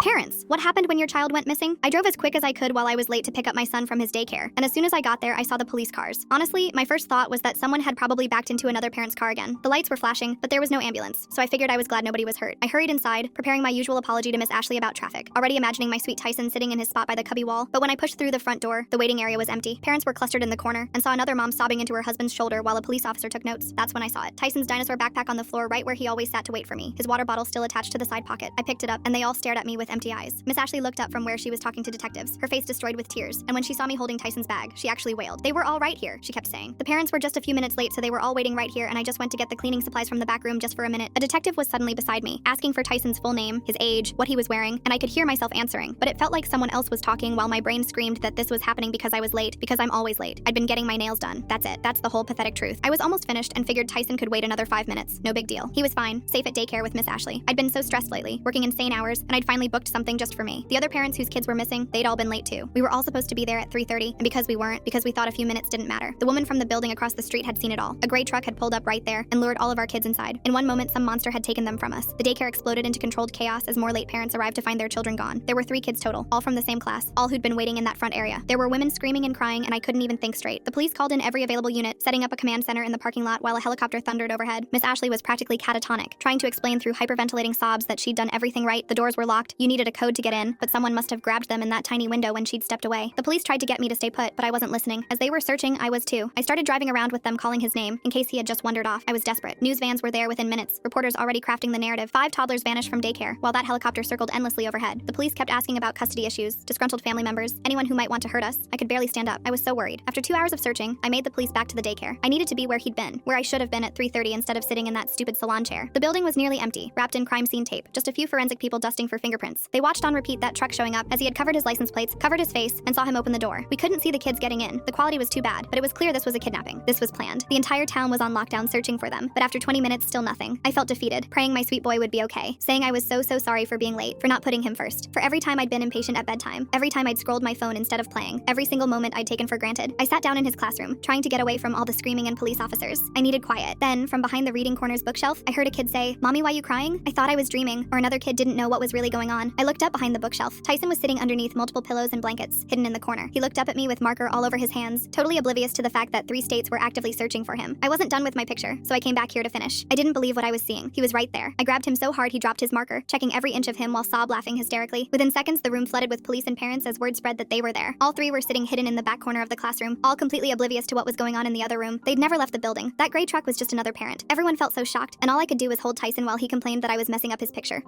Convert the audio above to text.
Parents, what happened when your child went missing? I drove as quick as I could while I was late to pick up my son from his daycare, and as soon as I got there, I saw the police cars. Honestly, my first thought was that someone had probably backed into another parent's car again. The lights were flashing, but there was no ambulance, so I figured I was glad nobody was hurt. I hurried inside, preparing my usual apology to Miss Ashley about traffic, already imagining my sweet Tyson sitting in his spot by the cubby wall. But when I pushed through the front door, the waiting area was empty. Parents were clustered in the corner, and saw another mom sobbing into her husband's shoulder while a police officer took notes. That's when I saw it. Tyson's dinosaur backpack on the floor right where he always sat to wait for me, his water bottle still attached to the side pocket. I picked it up, and they all stared at me with empty eyes. Miss Ashley looked up from where she was talking to detectives, her face destroyed with tears, and when she saw me holding Tyson's bag, she actually wailed. "They were all right here," she kept saying. "The parents were just a few minutes late, so they were all waiting right here, and I just went to get the cleaning supplies from the back room just for a minute." A detective was suddenly beside me, asking for Tyson's full name, his age, what he was wearing, and I could hear myself answering, but it felt like someone else was talking while my brain screamed that this was happening because I was late, because I'm always late. I'd been getting my nails done. That's it. That's the whole pathetic truth. I was almost finished and figured Tyson could wait another 5 minutes. No big deal. He was fine, safe at daycare with Miss Ashley. I'd been so stressed lately, working insane hours, and I'd finally booked something just for me. The other parents whose kids were missing, they'd all been late too. We were all supposed to be there at 3:30, and because we weren't, because we thought a few minutes didn't matter, the woman from the building across the street had seen it all. A gray truck had pulled up right there and lured all of our kids inside. In one moment, some monster had taken them from us. The daycare exploded into controlled chaos as more late parents arrived to find their children gone. There were 3 kids total, all from the same class, all who'd been waiting in that front area. There were women screaming and crying, and I couldn't even think straight. The police called in every available unit, setting up a command center in the parking lot while a helicopter thundered overhead. Miss Ashley was practically catatonic, trying to explain through hyperventilating sobs that she'd done everything right, the doors were locked, you needed a code to get in, but someone must have grabbed them in that tiny window when she'd stepped away. The police tried to get me to stay put, but I wasn't listening. As they were searching, I was too. I started driving around with them calling his name, in case he had just wandered off. I was desperate. News vans were there within minutes, reporters already crafting the narrative. 5 toddlers vanished from daycare, while that helicopter circled endlessly overhead. The police kept asking about custody issues, disgruntled family members, anyone who might want to hurt us. I could barely stand up. I was so worried. After 2 hours of searching, I made the police back to the daycare. I needed to be where he'd been, where I should have been at 3:30 instead of sitting in that stupid salon chair. The building was nearly empty, wrapped in crime scene tape, just a few forensic people dusting for fingerprints. They watched on repeat that truck showing up as he had covered his license plates, covered his face, and saw him open the door. We couldn't see the kids getting in. The quality was too bad, but it was clear this was a kidnapping. This was planned. The entire town was on lockdown searching for them, but after 20 minutes, still nothing. I felt defeated, praying my sweet boy would be okay, saying I was so sorry for being late, for not putting him first, for every time I'd been impatient at bedtime, every time I'd scrolled my phone instead of playing, every single moment I'd taken for granted. I sat down in his classroom, trying to get away from all the screaming and police officers. I needed quiet. Then, from behind the reading corner's bookshelf, I heard a kid say, "Mommy, why you crying?" I thought I was dreaming, or another kid didn't know what was really going on. I looked up behind the bookshelf. Tyson was sitting underneath multiple pillows and blankets, hidden in the corner. He looked up at me with marker all over his hands, totally oblivious to the fact that 3 states were actively searching for him. I wasn't done with my picture, so I came back here to finish. I didn't believe what I was seeing. He was right there. I grabbed him so hard he dropped his marker, checking every inch of him while laughing hysterically. Within seconds, the room flooded with police and parents as word spread that they were there. All 3 were sitting hidden in the back corner of the classroom, all completely oblivious to what was going on in the other room. They'd never left the building. That gray truck was just another parent. Everyone felt so shocked, and all I could do was hold Tyson while he complained that I was messing up his picture.